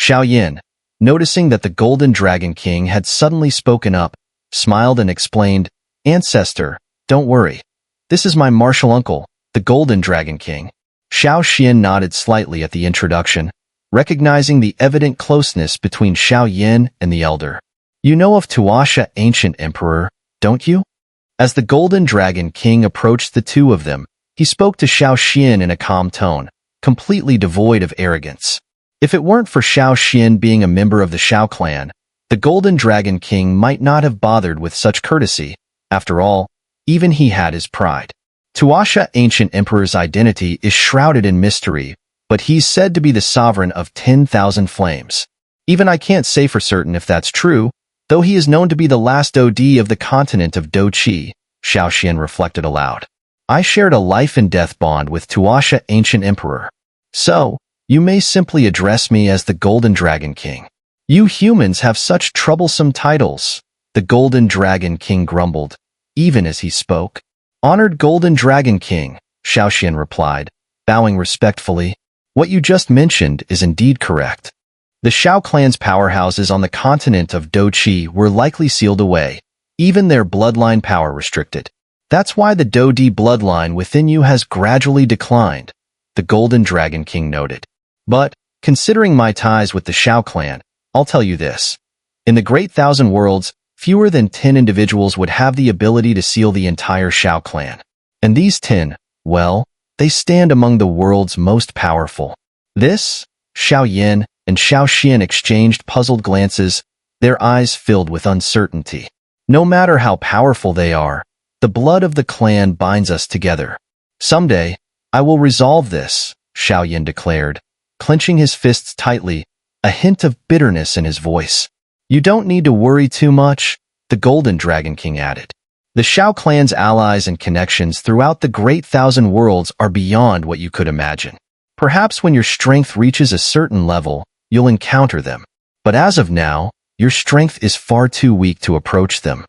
Xiao Yin, noticing that the Golden Dragon King had suddenly spoken up, smiled and explained, "Ancestor, don't worry. This is my martial uncle, the Golden Dragon King." Xiao Xian nodded slightly at the introduction, recognizing the evident closeness between Xiao Yin and the elder. "You know of Tuasha, ancient emperor, don't you?" As the Golden Dragon King approached the two of them, he spoke to Xiao Xian in a calm tone, completely devoid of arrogance. If it weren't for Xiao Xian being a member of the Xiao clan, the Golden Dragon King might not have bothered with such courtesy. After all, even he had his pride. Tuasha, ancient emperor's identity is shrouded in mystery, but he's said to be the sovereign of 10,000 flames. Even I can't say for certain if that's true, though he is known to be the last OD of the continent of Doqi, Xiao Xian reflected aloud. I shared a life-and-death bond with Tuasha, ancient emperor. So, you may simply address me as the Golden Dragon King. You humans have such troublesome titles, the Golden Dragon King grumbled, even as he spoke. Honored Golden Dragon King, Xiao Xian replied, bowing respectfully. What you just mentioned is indeed correct. The Xiao clan's powerhouses on the continent of Doqi were likely sealed away, even their bloodline power restricted. That's why the Dodi bloodline within you has gradually declined, the Golden Dragon King noted. But, considering my ties with the Xiao clan, I'll tell you this. In the Great Thousand Worlds, fewer than 10 individuals would have the ability to seal the entire Xiao clan. And these 10, well, they stand among the world's most powerful. This, Xiao Yin and Xiao Xian exchanged puzzled glances, their eyes filled with uncertainty. No matter how powerful they are, the blood of the clan binds us together. Someday, I will resolve this, Xiao Yin declared, clenching his fists tightly, a hint of bitterness in his voice. You don't need to worry too much, the Golden Dragon King added. The Xiao clan's allies and connections throughout the Great Thousand Worlds are beyond what you could imagine. Perhaps when your strength reaches a certain level, you'll encounter them. But as of now, your strength is far too weak to approach them.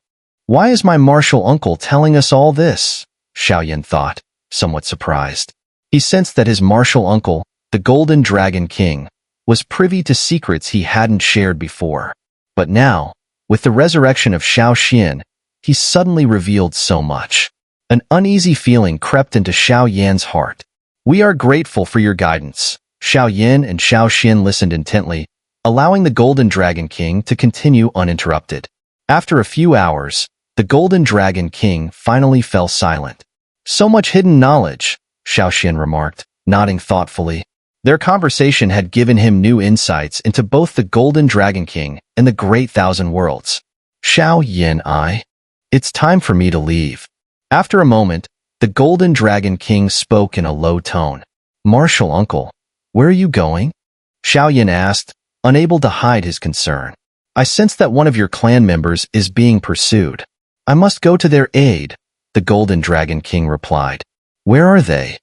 Why is my martial uncle telling us all this? Xiao Yin thought, somewhat surprised. He sensed that his martial uncle, the Golden Dragon King, was privy to secrets he hadn't shared before. But now, with the resurrection of Xiao Xian, he suddenly revealed so much. An uneasy feeling crept into Xiao Yan's heart. We are grateful for your guidance. Xiao Yin and Xiao Xian listened intently, allowing the Golden Dragon King to continue uninterrupted. After a few hours, the Golden Dragon King finally fell silent. So much hidden knowledge, Xiao Xian remarked, nodding thoughtfully. Their conversation had given him new insights into both the Golden Dragon King and the Great Thousand Worlds. Xiao Yin, it's time for me to leave. After a moment, the Golden Dragon King spoke in a low tone. Martial uncle, where are you going? Xiao Yin asked, unable to hide his concern. I sense that one of your clan members is being pursued. I must go to their aid, the Golden Dragon King replied. Where are they?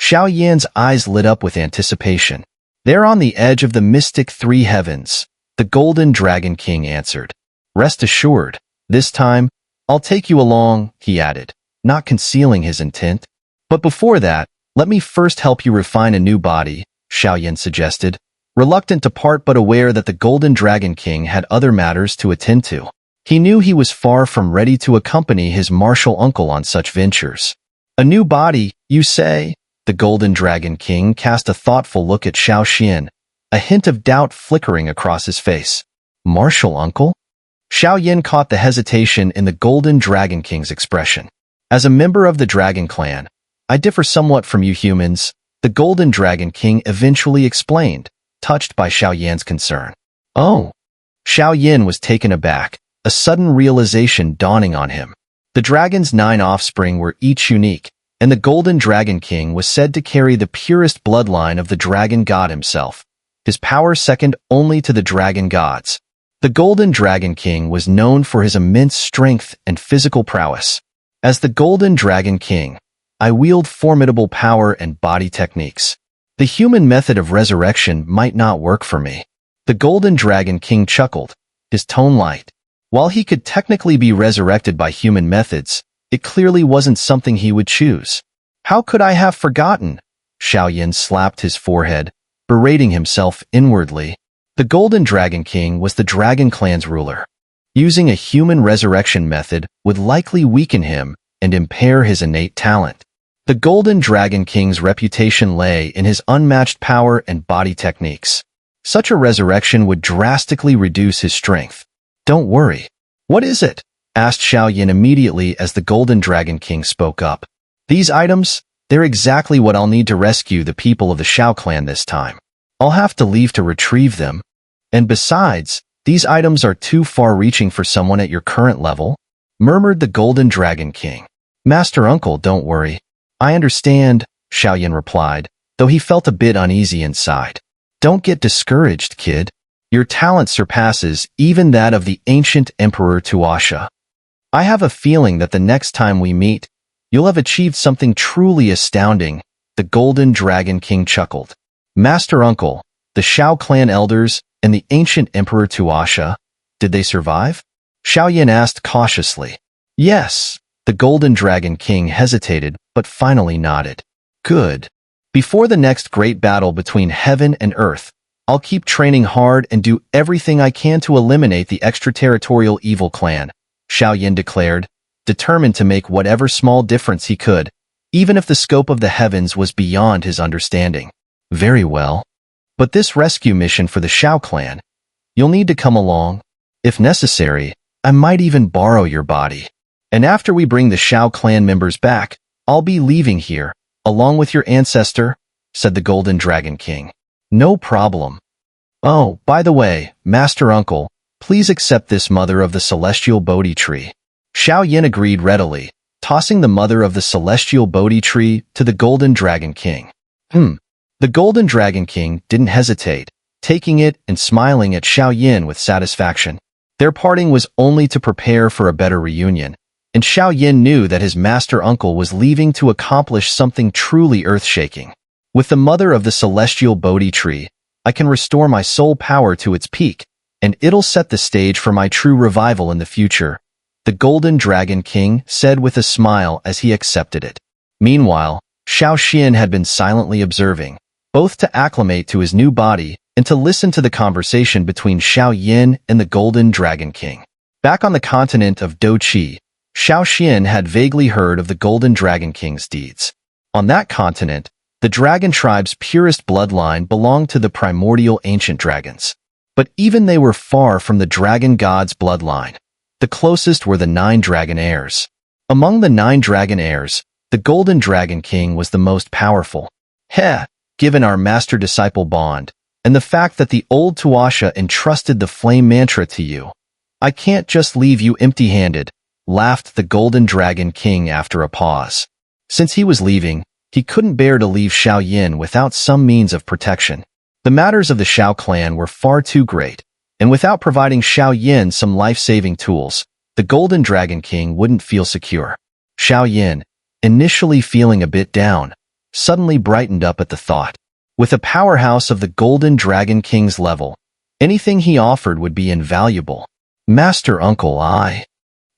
Xiao Yan's eyes lit up with anticipation. They're on the edge of the mystic three heavens, the Golden Dragon King answered. Rest assured, this time, I'll take you along, he added, not concealing his intent. But before that, let me first help you refine a new body, Xiao Yan suggested, reluctant to part but aware that the Golden Dragon King had other matters to attend to. He knew he was far from ready to accompany his martial uncle on such ventures. A new body, you say? The Golden Dragon King cast a thoughtful look at Xiao Xian, a hint of doubt flickering across his face. Martial uncle? Xiao Yin caught the hesitation in the Golden Dragon King's expression. As a member of the Dragon Clan, I differ somewhat from you humans, the Golden Dragon King eventually explained, touched by Xiao Yan's concern. Oh. Xiao Yin was taken aback, a sudden realization dawning on him. The dragon's 9 offspring were each unique, and the Golden Dragon King was said to carry the purest bloodline of the dragon god himself, his power second only to the dragon gods. The Golden Dragon King was known for his immense strength and physical prowess. As the Golden Dragon King, I wield formidable power and body techniques. The human method of resurrection might not work for me. The Golden Dragon King chuckled, his tone light. While he could technically be resurrected by human methods, it clearly wasn't something he would choose. How could I have forgotten? Xiao Yin slapped his forehead, berating himself inwardly. The Golden Dragon King was the Dragon Clan's ruler. Using a human resurrection method would likely weaken him and impair his innate talent. The Golden Dragon King's reputation lay in his unmatched power and body techniques. Such a resurrection would drastically reduce his strength. "Don't worry." "What is it?" asked Xiao immediately as the Golden Dragon King spoke up. "These items, they're exactly what I'll need to rescue the people of the Xiao clan this time. I'll have to leave to retrieve them. And besides, these items are too far-reaching for someone at your current level," murmured the Golden Dragon King. "Master Uncle, don't worry. I understand," Xiao replied, though he felt a bit uneasy inside. "Don't get discouraged, kid. Your talent surpasses even that of the ancient Emperor Tuasha. I have a feeling that the next time we meet, you'll have achieved something truly astounding," the Golden Dragon King chuckled. "Master Uncle, the Xiao clan elders and the ancient Emperor Tuasha, did they survive?" Xiao asked cautiously. "Yes," the Golden Dragon King hesitated but finally nodded. "Good. Before the next great battle between heaven and earth, I'll keep training hard and do everything I can to eliminate the extraterritorial evil clan," Xiao declared, determined to make whatever small difference he could, even if the scope of the heavens was beyond his understanding. "Very well. But this rescue mission for the Xiao clan, you'll need to come along. If necessary, I might even borrow your body. And after we bring the Xiao clan members back, I'll be leaving here, along with your ancestor," said the Golden Dragon King. "No problem. Oh, by the way, Master Uncle, please accept this Mother of the Celestial Bodhi Tree." Xiao agreed readily, tossing the Mother of the Celestial Bodhi Tree to the Golden Dragon King. The Golden Dragon King didn't hesitate, taking it and smiling at Xiao with satisfaction. Their parting was only to prepare for a better reunion, and Xiao knew that his master uncle was leaving to accomplish something truly earth-shaking. "With the Mother of the Celestial Bodhi Tree, I can restore my soul power to its peak, and it'll set the stage for my true revival in the future," the Golden Dragon King said with a smile as he accepted it. Meanwhile, Xiao had been silently observing, both to acclimate to his new body and to listen to the conversation between Xiao and the Golden Dragon King. Back on the continent of Doqi, Xiao had vaguely heard of the Golden Dragon King's deeds. On that continent, the dragon tribe's purest bloodline belonged to the primordial ancient dragons. But even they were far from the dragon god's bloodline. The closest were the 9 dragon heirs. Among the 9 dragon heirs, the Golden Dragon King was the most powerful. Given our master-disciple bond, and the fact that the old Tuasha entrusted the flame mantra to you, I can't just leave you empty-handed, laughed the Golden Dragon King after a pause. Since he was leaving, he couldn't bear to leave Xiao without some means of protection. The matters of the Xiao clan were far too great, and without providing Xiao some life-saving tools, the Golden Dragon King wouldn't feel secure. Xiao, initially feeling a bit down, suddenly brightened up at the thought. With a powerhouse of the Golden Dragon King's level, anything he offered would be invaluable. "Master Uncle,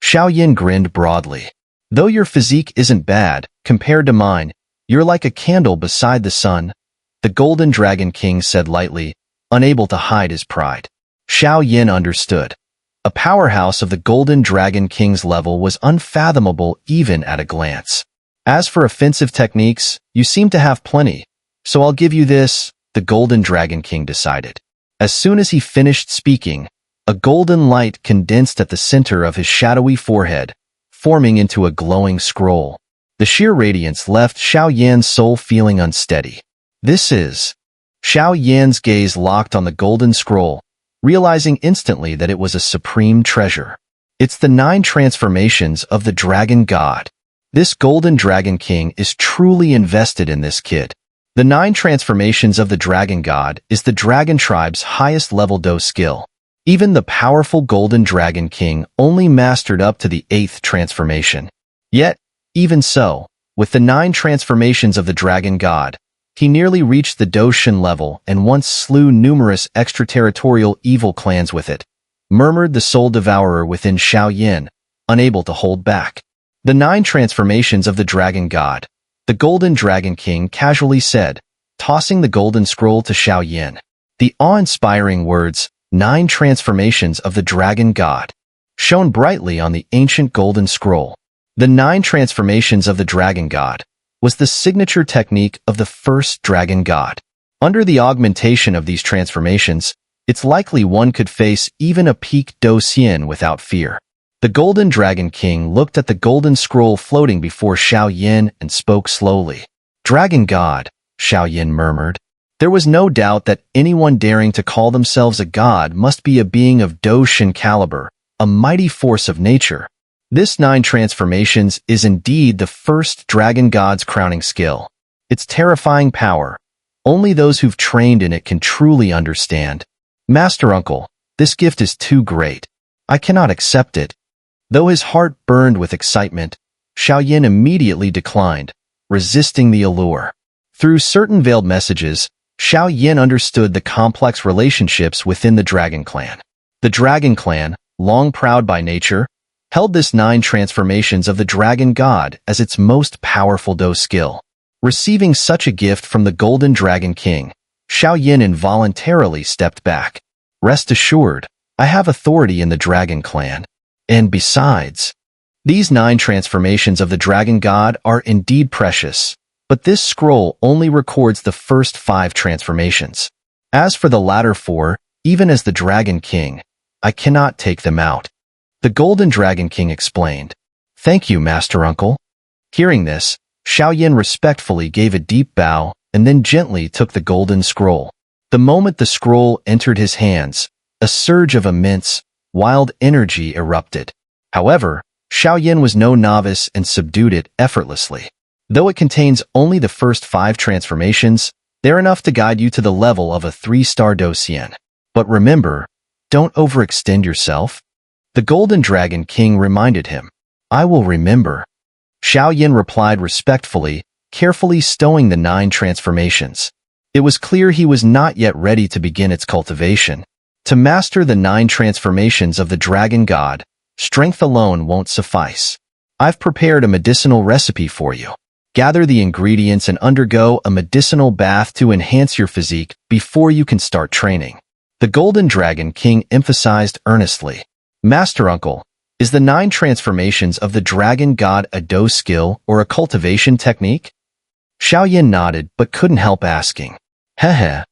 Xiao grinned broadly. "Though your physique isn't bad, compared to mine, you're like a candle beside the sun," the Golden Dragon King said lightly, unable to hide his pride. Xiao understood. A powerhouse of the Golden Dragon King's level was unfathomable even at a glance. "As for offensive techniques, you seem to have plenty, so I'll give you this," the Golden Dragon King decided. As soon as he finished speaking, a golden light condensed at the center of his shadowy forehead, forming into a glowing scroll. The sheer radiance left Xiao soul feeling unsteady. "This is..." Xiao gaze locked on the golden scroll, realizing instantly that it was a supreme treasure. "It's the 9 transformations of the Dragon God. This Golden Dragon King is truly invested in this kid." The 9 transformations of the Dragon God is the Dragon Tribe's highest level dose skill. Even the powerful Golden Dragon King only mastered up to the 8th transformation. Yet, even so, with the 9 transformations of the Dragon God, he nearly reached the Doshin level and once slew numerous extraterritorial evil clans with it, murmured the Soul Devourer within Xiao, unable to hold back. "The 9 transformations of the Dragon God," the Golden Dragon King casually said, tossing the golden scroll to Xiao. The awe-inspiring words, 9 transformations of the Dragon God, shone brightly on the ancient golden scroll. The 9 transformations of the Dragon God was the signature technique of the first Dragon God. Under the augmentation of these transformations, it's likely one could face even a peak Do Xian without fear. The Golden Dragon King looked at the golden scroll floating before Xiao Yin and spoke slowly. "Dragon God," Xiao Yin murmured. There was no doubt that anyone daring to call themselves a god must be a being of Do Shin caliber, a mighty force of nature. This 9 transformations is indeed the first Dragon God's crowning skill. Its terrifying power, only those who've trained in it can truly understand. "Master Uncle, this gift is too great. I cannot accept it." Though his heart burned with excitement, Xiao Yin immediately declined, resisting the allure. Through certain veiled messages, Xiao Yin understood the complex relationships within the Dragon Clan. The Dragon Clan, long proud by nature, held this 9 transformations of the Dragon God as its most powerful Do skill. Receiving such a gift from the Golden Dragon King, Xiao Yin involuntarily stepped back. "Rest assured, I have authority in the Dragon Clan. And besides, these 9 transformations of the Dragon God are indeed precious, but this scroll only records the first 5 transformations. As for the latter 4, even as the Dragon King, I cannot take them out." The Golden Dragon King explained. "Thank you, Master Uncle." Hearing this, Xiao Yin respectfully gave a deep bow and then gently took the golden scroll. The moment the scroll entered his hands, a surge of immense, wild energy erupted. However, Xiao Yin was no novice and subdued it effortlessly. Though it contains only the first 5 transformations, they're enough to guide you to the level of a 3-star Do Xian. But remember, don't overextend yourself. The Golden Dragon King reminded him. "I will remember." Xiao Yin replied respectfully, carefully stowing the 9 transformations. It was clear he was not yet ready to begin its cultivation. To master the 9 transformations of the Dragon God, strength alone won't suffice. "I've prepared a medicinal recipe for you. Gather the ingredients and undergo a medicinal bath to enhance your physique before you can start training." The Golden Dragon King emphasized earnestly. "Master Uncle, is the 9 transformations of the Dragon God a Do skill or a cultivation technique?" Xiao Yin nodded but couldn't help asking. "Heh.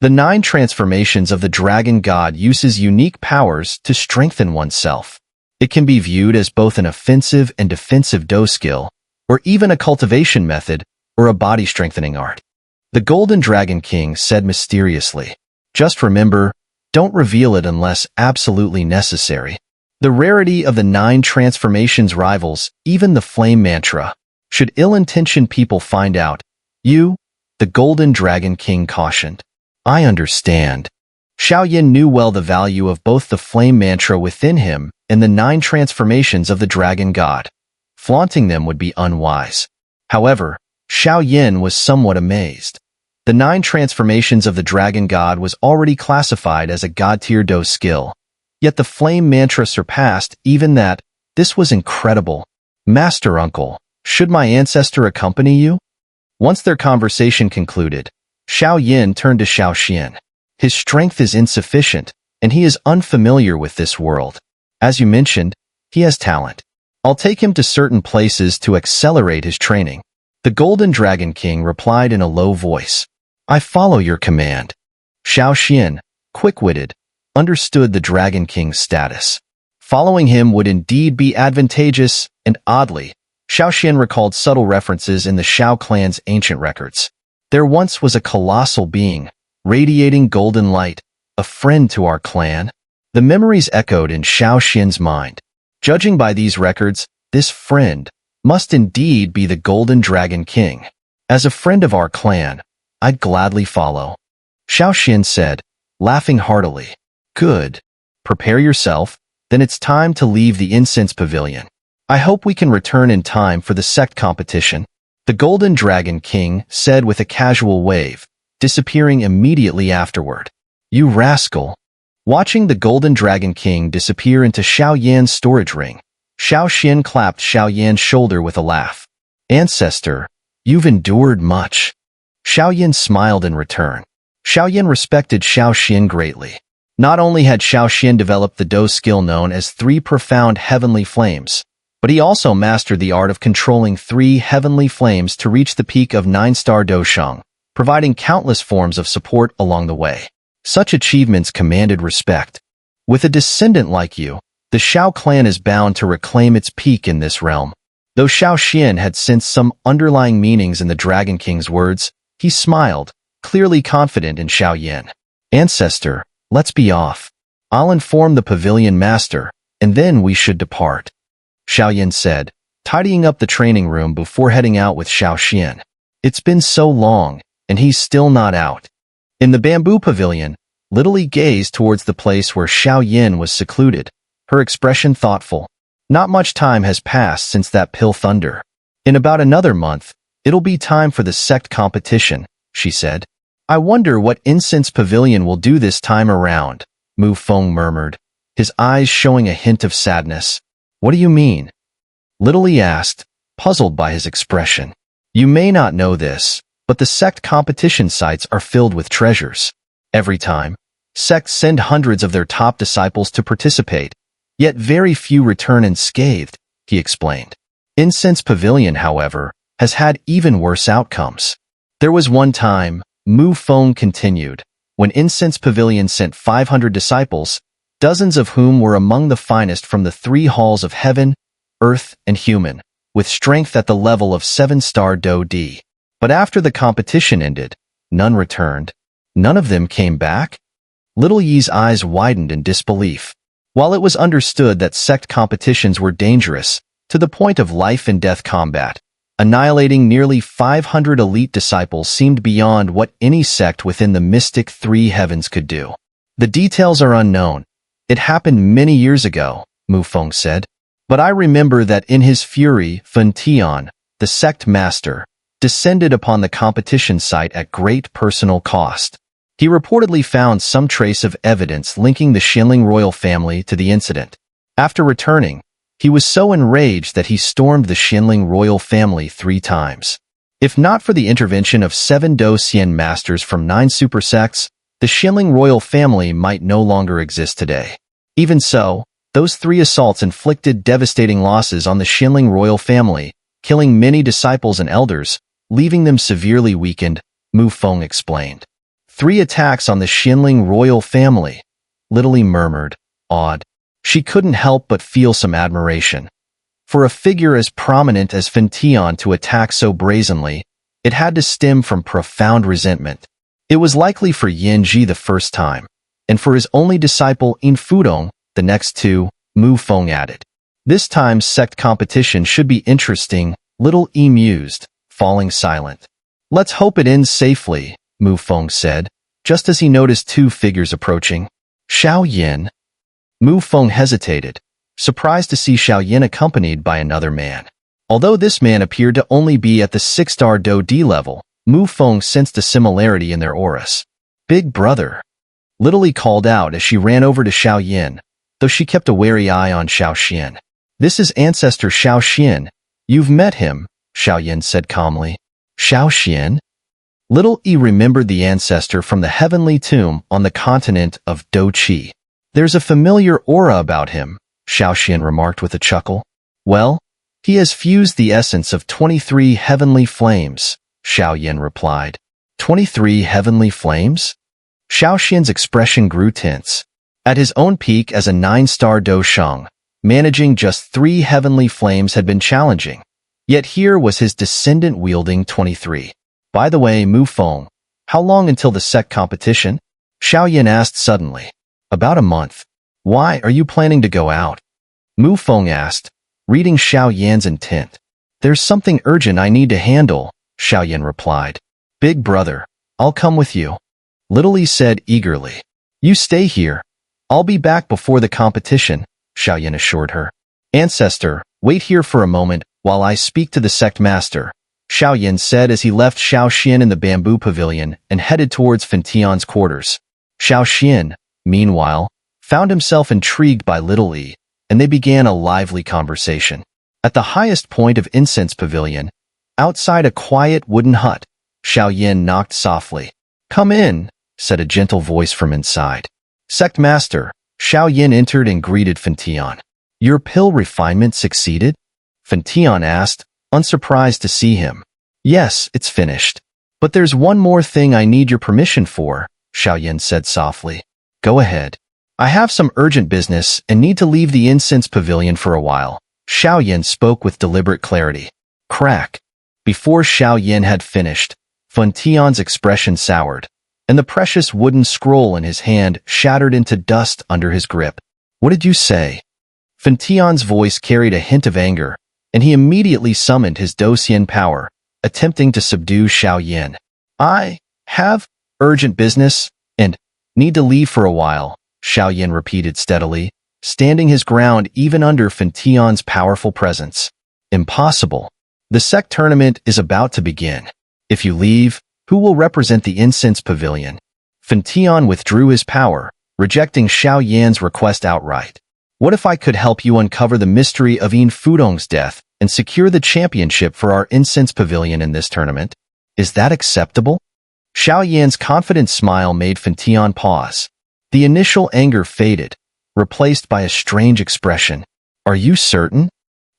The 9 transformations of the Dragon God uses unique powers to strengthen oneself. It can be viewed as both an offensive and defensive Do skill, or even a cultivation method or a body-strengthening art." The Golden Dragon King said mysteriously. "Just remember, don't reveal it unless absolutely necessary. The rarity of the 9 transformations rivals even the flame mantra. Should ill-intentioned people find out, you," the Golden Dragon King cautioned. "I understand." Xiao Yin knew well the value of both the flame mantra within him and the 9 transformations of the Dragon God. Flaunting them would be unwise. However, Xiao Yin was somewhat amazed. The 9 transformations of the Dragon God was already classified as a God-tier Do skill. Yet the flame mantra surpassed even that. This was incredible. "Master Uncle, should my ancestor accompany you?" Once their conversation concluded, Xiao Yin turned to Xiao Xian. "His strength is insufficient, and he is unfamiliar with this world. As you mentioned, he has talent. I'll take him to certain places to accelerate his training." The Golden Dragon King replied in a low voice. "I follow your command." Xiao Xian, quick-witted, understood the Dragon King's status. Following him would indeed be advantageous, and oddly, Xiao Xian recalled subtle references in the Xiao clan's ancient records. There once was a colossal being, radiating golden light, a friend to our clan. The memories echoed in Xiao Xian's mind. Judging by these records, this friend must indeed be the Golden Dragon King. "As a friend of our clan, I'd gladly follow," Xiao Xian said, laughing heartily. "Good. Prepare yourself, then it's time to leave the incense pavilion. I hope we can return in time for the Sect competition." The Golden Dragon King said with a casual wave, disappearing immediately afterward. "You rascal." Watching the Golden Dragon King disappear into Xiao Yan's storage ring, Xiao Xian clapped Xiao Yan's shoulder with a laugh. "Ancestor, you've endured much." Xiao Yan smiled in return. Xiao Yin respected Xiao Xian greatly. Not only had Xiao Xian developed the Do skill known as 3 profound heavenly flames, but he also mastered the art of controlling 3 heavenly flames to reach the peak of 9-star Do Sheng, providing countless forms of support along the way. Such achievements commanded respect. With a descendant like you, the Xiao clan is bound to reclaim its peak in this realm. Though Xiao Xian had sensed some underlying meanings in the Dragon King's words, he smiled, clearly confident in Xiao Yin. Ancestor, let's be off. I'll inform the pavilion master, and then we should depart. Xiao Yin said, tidying up the training room before heading out with Xiao Xian. It's been so long, and he's still not out. In the bamboo pavilion, Little Yi gazed towards the place where Xiao Yin was secluded, her expression thoughtful. Not much time has passed since that pill thunder. In about another month, it'll be time for the Sect competition, she said. I wonder what Incense Pavilion will do this time around, Mu Feng murmured, his eyes showing a hint of sadness. What do you mean? Little Yi asked, puzzled by his expression. You may not know this, but the Sect competition sites are filled with treasures. Every time, Sects send hundreds of their top disciples to participate, yet very few return unscathed, he explained. Incense Pavilion, however, has had even worse outcomes. There was one time, Mu Feng continued, when Incense Pavilion sent 500 disciples, dozens of whom were among the finest from the 3 halls of heaven, earth, and human, with strength at the level of 7-star Do D. But after the competition ended, none returned. None of them came back? Little Yi's eyes widened in disbelief. While it was understood that Sect competitions were dangerous, to the point of life-and-death combat, annihilating nearly 500 elite disciples seemed beyond what any sect within the mystic 3 heavens could do. The details are unknown. It happened many years ago, Mu Feng said. But I remember that in his fury, Fen Tian, the sect master, descended upon the competition site at great personal cost. He reportedly found some trace of evidence linking the Xianling royal family to the incident. After returning, he was so enraged that he stormed the Xianling royal family 3 times. If not for the intervention of 7 Do Xian masters from 9 super sects, the Xianling royal family might no longer exist today. Even so, those 3 assaults inflicted devastating losses on the Xianling royal family, killing many disciples and elders, leaving them severely weakened, Mu Feng explained. 3 attacks on the Xianling royal family, Little Yi murmured, awed. She couldn't help but feel some admiration. For a figure as prominent as Fen Tian to attack so brazenly, it had to stem from profound resentment. It was likely for Yin Ji the first time, and for his only disciple In Fudong, the next 2, Mu Feng added. This time's sect competition should be interesting, Little Yi mused, falling silent. Let's hope it ends safely, Mu Feng said, just as he noticed 2 figures approaching. Xiao Yin. Mu Feng hesitated, surprised to see Xiao Yin accompanied by another man. Although this man appeared to only be at the 6-star Do D level, Mu Feng sensed a similarity in their auras. Big brother. Little Yi called out as she ran over to Xiao Yin, though she kept a wary eye on Xiao Xian. This is Ancestor Xiao Xian. You've met him, Xiao Yin said calmly. Xiao Xian? Little Yi remembered the ancestor from the heavenly tomb on the continent of Do Qi. There's a familiar aura about him, Xiao Xian remarked with a chuckle. Well, he has fused the essence of 23 heavenly flames, Xiao Yin replied. 23 heavenly flames? Xiao Xian's expression grew tense. At his own peak as a 9-star Do Sheng, managing just 3 heavenly flames had been challenging. Yet here was his descendant wielding 23. By the way, Mu Feng, how long until the Sect competition? Xiao Yin asked suddenly. About a month. Why are you planning to go out? Mu Feng asked, reading Xiao Yan's intent. There's something urgent I need to handle, Xiao Yin replied. Big brother, I'll come with you. Little Yi said eagerly. You stay here. I'll be back before the competition, Xiao Yin assured her. Ancestor, wait here for a moment while I speak to the sect master, Xiao Yin said as he left Xiao Xian in the bamboo pavilion and headed towards Fen Tian's quarters. Xiao Xian, meanwhile, found himself intrigued by Little Yi, and they began a lively conversation. At the highest point of Incense Pavilion, outside a quiet wooden hut, Xiao Yin knocked softly. Come in, said a gentle voice from inside. Sect Master, Xiao Yin entered and greeted Fentian. Your pill refinement succeeded? Fentian asked, unsurprised to see him. Yes, it's finished. But there's one more thing I need your permission for, Xiao Yin said softly. Go ahead. I have some urgent business and need to leave the incense pavilion for a while. Xiao Yin spoke with deliberate clarity. Crack. Before Xiao Yin had finished, Fentian's expression soured, and the precious wooden scroll in his hand shattered into dust under his grip. What did you say? Fentian's voice carried a hint of anger, and he immediately summoned his Docian power, attempting to subdue Xiao Yin. I have urgent business and need to leave for a while, Xiao Yin repeated steadily, standing his ground even under Fentian's powerful presence. Impossible. The Sect tournament is about to begin. If you leave, who will represent the incense pavilion? Fentian withdrew his power, rejecting Xiao Yan's request outright. What if I could help you uncover the mystery of Yin Fudong's death and secure the championship for our incense pavilion in this tournament? Is that acceptable? Xiao Yan's confident smile made Fentian pause. The initial anger faded, replaced by a strange expression. Are you certain?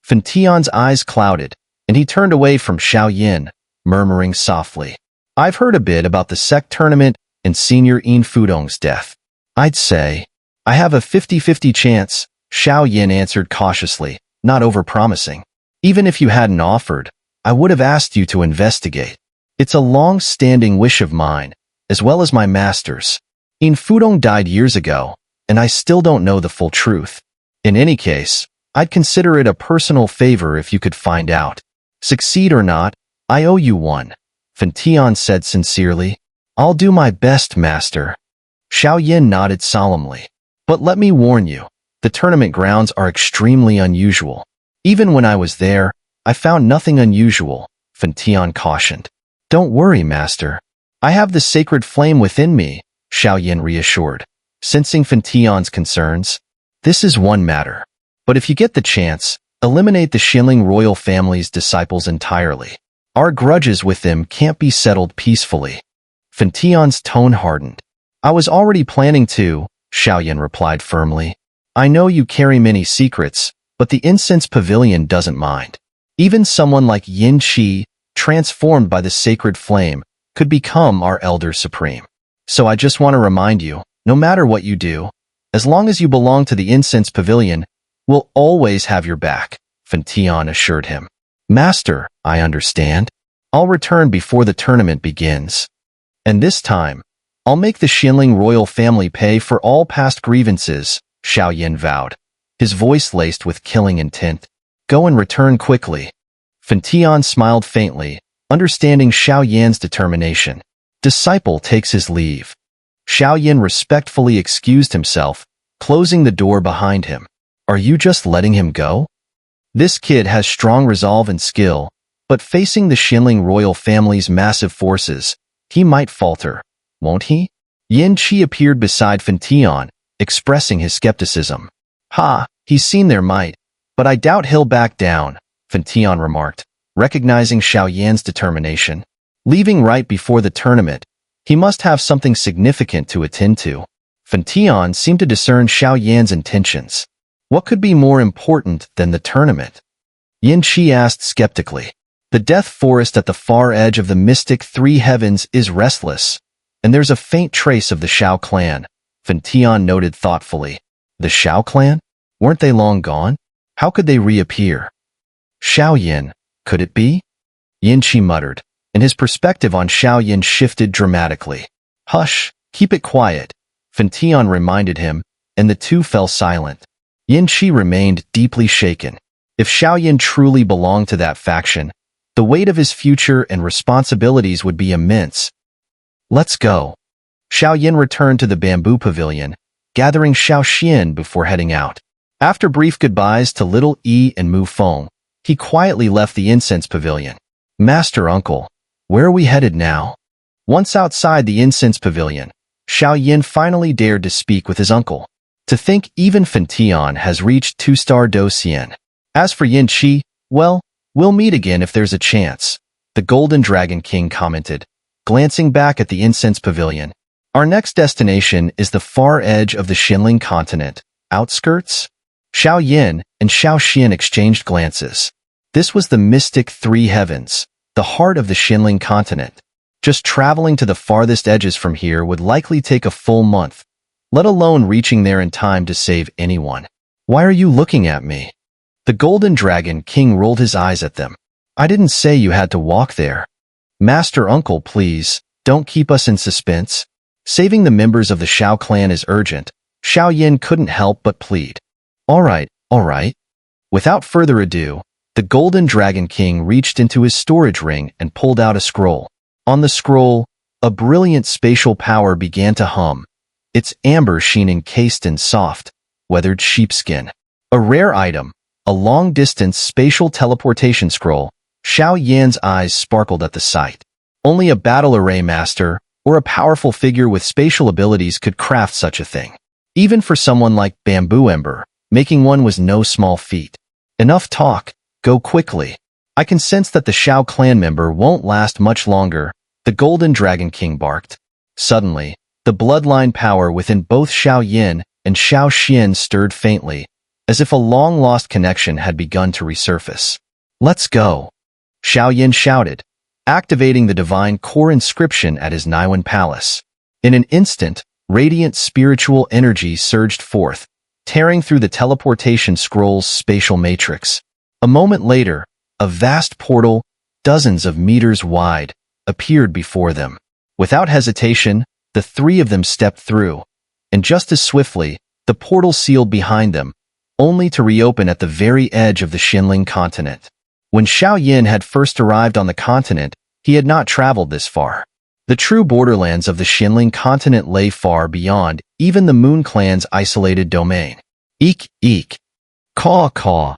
Fentian's eyes clouded, and he turned away from Xiao Yin, murmuring softly. I've heard a bit about the Sect tournament and Senior Yin Fudong's death. I'd say I have a 50-50 chance, Xiao Yin answered cautiously, not overpromising. Even if you hadn't offered, I would have asked you to investigate. It's a long-standing wish of mine, as well as my master's. Yin Fudong died years ago, and I still don't know the full truth. In any case, I'd consider it a personal favor if you could find out. Succeed or not, I owe you one, Fentian said sincerely. I'll do my best, master. Xiao Yin nodded solemnly. But let me warn you, the tournament grounds are extremely unusual. Even when I was there, I found nothing unusual, Fentian cautioned. Don't worry, master. I have the sacred flame within me, Xiao Yin reassured, sensing Fentian's concerns. This is one matter. But if you get the chance, eliminate the Xinling royal family's disciples entirely. Our grudges with them can't be settled peacefully. Fentian's tone hardened. I was already planning to, Xiao Yin replied firmly. I know you carry many secrets, but the incense pavilion doesn't mind. Even someone like Yin Qi, transformed by the sacred flame, could become our elder supreme. So I just want to remind you, no matter what you do, as long as you belong to the incense pavilion, we'll always have your back, Fentian assured him. Master, I understand. I'll return before the tournament begins. And this time, I'll make the Xinling royal family pay for all past grievances, Xiao Yin vowed, his voice laced with killing intent. Go and return quickly. Fentian smiled faintly, understanding Xiao Yan's determination. Disciple takes his leave. Xiao Yin respectfully excused himself, closing the door behind him. Are you just letting him go? This kid has strong resolve and skill, but facing the Xinling royal family's massive forces, he might falter, won't he? Yin Qi appeared beside Fentian, expressing his skepticism. Ha, he's seen their might, but I doubt he'll back down, Fentian remarked, recognizing Xiao Yan's determination. Leaving right before the tournament, he must have something significant to attend to. Fentian seemed to discern Xiao Yan's intentions. What could be more important than the tournament? Yin Qi asked skeptically. The death forest at the far edge of the mystic three heavens is restless, and there's a faint trace of the Xiao clan, Fentian noted thoughtfully. The Xiao clan? Weren't they long gone? How could they reappear? Xiao Yin, could it be? Yin Qi muttered, and his perspective on Xiao Yin shifted dramatically. Hush, keep it quiet, Fentian reminded him, and the two fell silent. Yin Qi remained deeply shaken. If Xiao Yin truly belonged to that faction, the weight of his future and responsibilities would be immense. Let's go. Xiao Yin returned to the bamboo pavilion, gathering Xiao Xian before heading out. After brief goodbyes to Little E and Mu Feng, he quietly left the incense pavilion. Master Uncle, where are we headed now? Once outside the incense pavilion, Xiao Yin finally dared to speak with his uncle. To think even Fentian has reached 2-star Docian. As for Yin Qi, well, we'll meet again if there's a chance, the Golden Dragon King commented, glancing back at the incense pavilion. Our next destination is the far edge of the Xinling continent, Outskirts. Xiao Yin and Xiao Xian exchanged glances. This was the mystic three heavens, the heart of the Xinling continent. Just traveling to the farthest edges from here would likely take a full month, let alone reaching there in time to save anyone. Why are you looking at me? The Golden Dragon King rolled his eyes at them. I didn't say you had to walk there. Master Uncle, please, don't keep us in suspense. Saving the members of the Xiao clan is urgent. Xiao Yin couldn't help but plead. All right. Without further ado, the Golden Dragon King reached into his storage ring and pulled out a scroll. On the scroll, a brilliant spatial power began to hum, its amber sheen encased in soft, weathered sheepskin. A rare item, a long-distance spatial teleportation scroll. Xiao Yan's eyes sparkled at the sight. Only a battle array master or a powerful figure with spatial abilities could craft such a thing. Even for someone like Bamboo Ember, making one was no small feat. Enough talk, go quickly. I can sense that the Xiao clan member won't last much longer, the Golden Dragon King barked. Suddenly, the bloodline power within both Xiao Yin and Xiao Xian stirred faintly, as if a long-lost connection had begun to resurface. Let's go, Xiao Yin shouted, activating the divine core inscription at his Niwen palace. In an instant, radiant spiritual energy surged forth, tearing through the teleportation scroll's spatial matrix. A moment later, a vast portal, dozens of meters wide, appeared before them. Without hesitation, the three of them stepped through, and just as swiftly, the portal sealed behind them, only to reopen at the very edge of the Xinling continent. When Xiao Yin had first arrived on the continent, he had not traveled this far. The true borderlands of the Xinling continent lay far beyond even the Moon Clan's isolated domain. Eek, eek. Caw, caw.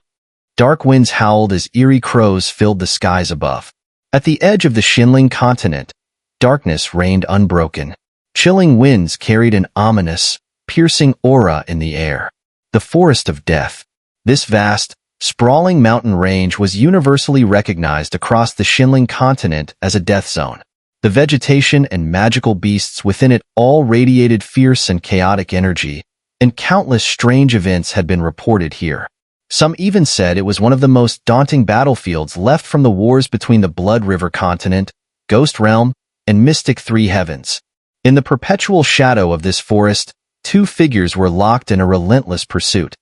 Dark winds howled as eerie crows filled the skies above. At the edge of the Xinling continent, darkness reigned unbroken. Chilling winds carried an ominous, piercing aura in the air. The Forest of Death. This vast, sprawling mountain range was universally recognized across the Xinling continent as a death zone. The vegetation and magical beasts within it all radiated fierce and chaotic energy, and countless strange events had been reported here. Some even said it was one of the most daunting battlefields left from the wars between the Blood River continent, Ghost Realm, and Mystic Three Heavens. In the perpetual shadow of this forest, two figures were locked in a relentless pursuit.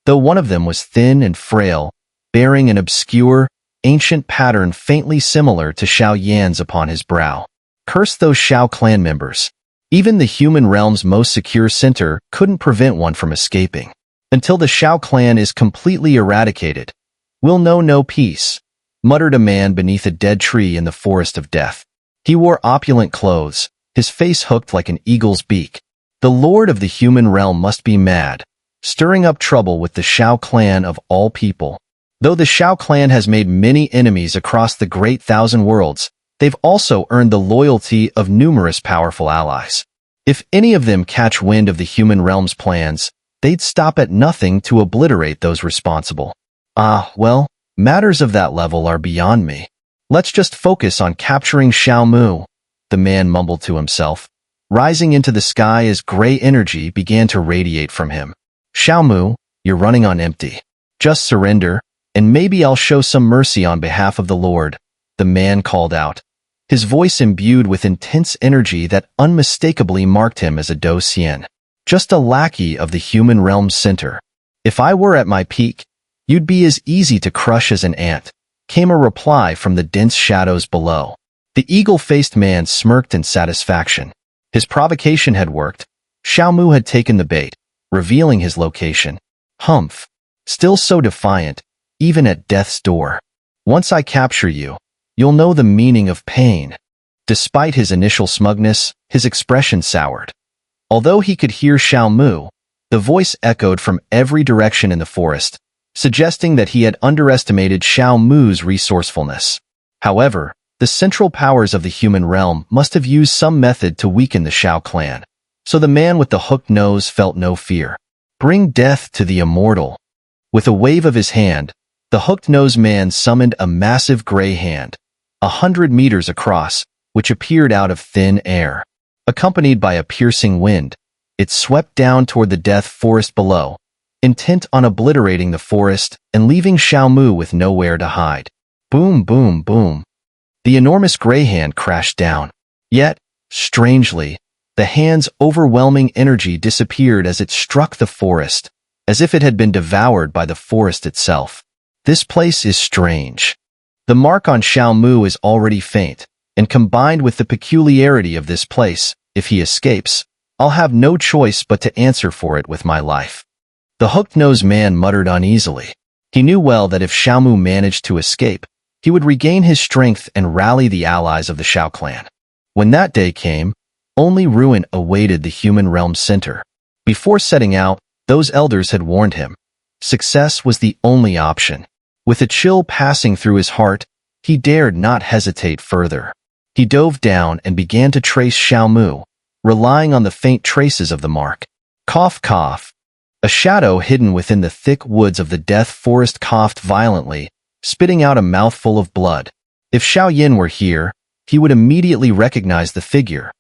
Though one of them was thin and frail, bearing an obscure, ancient pattern faintly similar to Xiao Yan's upon his brow. Curse those Xiao clan members. Even the human realm's most secure center couldn't prevent one from escaping. Until the Xiao clan is completely eradicated, we'll know no peace, muttered a man beneath a dead tree in the Forest of Death. He wore opulent clothes, his face hooked like an eagle's beak. The lord of the human realm must be mad, stirring up trouble with the Xiao clan of all people. Though the Xiao clan has made many enemies across the Great Thousand Worlds, they've also earned the loyalty of numerous powerful allies. If any of them catch wind of the human realm's plans, they'd stop at nothing to obliterate those responsible. Well, matters of that level are beyond me. Let's just focus on capturing Xiao Mu, the man mumbled to himself, rising into the sky as gray energy began to radiate from him. Xiao Mu, you're running on empty. Just surrender, and maybe I'll show some mercy on behalf of the Lord, the man called out, his voice imbued with intense energy that unmistakably marked him as a Do Xian. Just a lackey of the human realm's center. If I were at my peak, you'd be as easy to crush as an ant, came a reply from the dense shadows below. The eagle-faced man smirked in satisfaction. His provocation had worked. Xiao Mu had taken the bait, revealing his location. Humph. Still so defiant, even at death's door. Once I capture you, you'll know the meaning of pain. Despite his initial smugness, his expression soured. Although he could hear Xiao Mu, the voice echoed from every direction in the forest, suggesting that he had underestimated Xiao Mu's resourcefulness. However, the central powers of the human realm must have used some method to weaken the Xiao clan, so the man with the hooked nose felt no fear. Bring death to the immortal. With a wave of his hand, the hooked-nosed man summoned a massive gray hand, 100 meters across, which appeared out of thin air. Accompanied by a piercing wind, it swept down toward the death forest below, intent on obliterating the forest and leaving Xiao Mu with nowhere to hide. Boom, boom, boom. The enormous gray hand crashed down. Yet, strangely, the hand's overwhelming energy disappeared as it struck the forest, as if it had been devoured by the forest itself. This place is strange. The mark on Xiao Mu is already faint, and combined with the peculiarity of this place, if he escapes, I'll have no choice but to answer for it with my life. The hooked-nosed man muttered uneasily. He knew well that if Xiao Mu managed to escape, he would regain his strength and rally the allies of the Xiao clan. When that day came, only ruin awaited the human realm center. Before setting out, those elders had warned him. Success was the only option. With a chill passing through his heart, he dared not hesitate further. He dove down and began to trace Xiao Mu, relying on the faint traces of the mark. Cough, cough. A shadow hidden within the thick woods of the death forest coughed violently, spitting out a mouthful of blood. If Xiao Yin were here, he would immediately recognize the figure.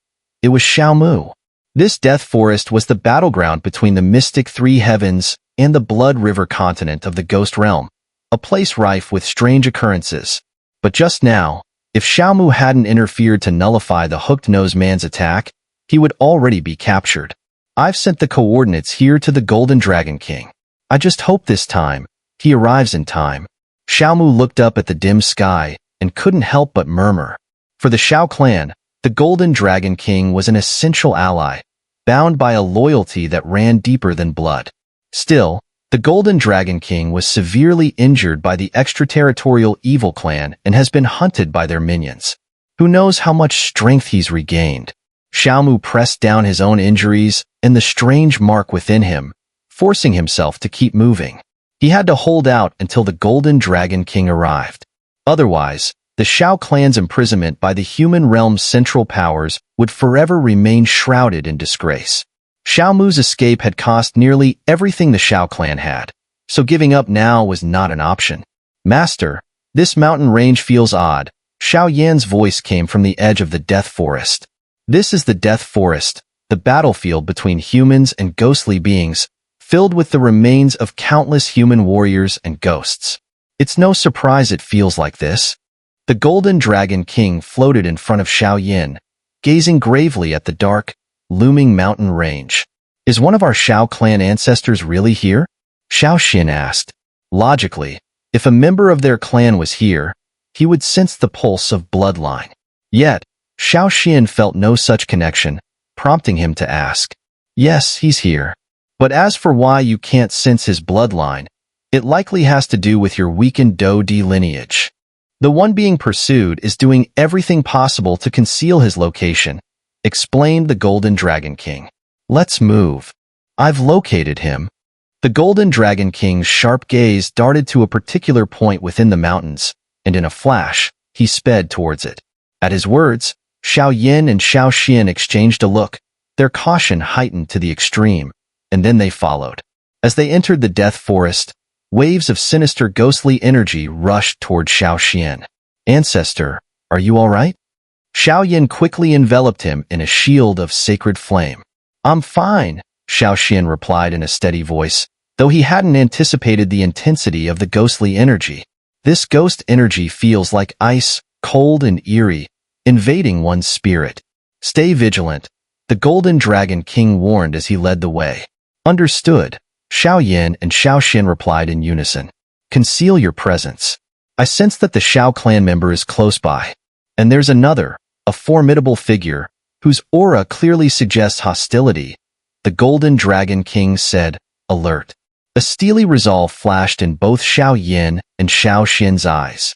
It was Xiao Mu. This death forest was the battleground between the mystic three heavens and the blood river continent of the ghost realm, a place rife with strange occurrences. But just now, if Xiao Mu hadn't interfered to nullify the hooked-nosed man's attack, he would already be captured. I've sent the coordinates here to the Golden Dragon King. I just hope this time, he arrives in time. Xiao Mu looked up at the dim sky and couldn't help but murmur. For the Xiao clan, the Golden Dragon King was an essential ally, bound by a loyalty that ran deeper than blood. Still, the Golden Dragon King was severely injured by the extraterritorial evil clan and has been hunted by their minions. Who knows how much strength he's regained? Xiao Mu pressed down his own injuries and the strange mark within him, forcing himself to keep moving. He had to hold out until the Golden Dragon King arrived. Otherwise, the Xiao clan's imprisonment by the human realm's central powers would forever remain shrouded in disgrace. Xiao Mu's escape had cost nearly everything the Xiao clan had, so giving up now was not an option. Master, this mountain range feels odd. Xiao Yan's voice came from the edge of the death forest. This is the death forest, the battlefield between humans and ghostly beings, filled with the remains of countless human warriors and ghosts. It's no surprise it feels like this. The Golden Dragon King floated in front of Xiao Yin, gazing gravely at the dark, looming mountain range. Is one of our Xiao clan ancestors really here? Xiao Xin asked. Logically, if a member of their clan was here, he would sense the pulse of bloodline. Yet, Xiao Xin felt no such connection, prompting him to ask. Yes, he's here. But as for why you can't sense his bloodline, it likely has to do with your weakened Dou Di lineage. The one being pursued is doing everything possible to conceal his location, explained the Golden Dragon King. Let's move. I've located him. The Golden Dragon King's sharp gaze darted to a particular point within the mountains, and in a flash, he sped towards it. At his words, Xiao Yin and Xiao Xin exchanged a look, their caution heightened to the extreme, and then they followed. As they entered the death forest, waves of sinister ghostly energy rushed toward Xiao Xian. Ancestor, are you all right? Xiao Yin quickly enveloped him in a shield of sacred flame. I'm fine, Xiao Xian replied in a steady voice, though he hadn't anticipated the intensity of the ghostly energy. This ghost energy feels like ice, cold and eerie, invading one's spirit. Stay vigilant, the Golden Dragon King warned as he led the way. Understood, Xiao Yin and Xiao Xin replied in unison. Conceal your presence. I sense that the Xiao clan member is close by. And there's another, a formidable figure, whose aura clearly suggests hostility. The Golden Dragon King said, alert. A steely resolve flashed in both Xiao Yin and Xiao Xin's eyes.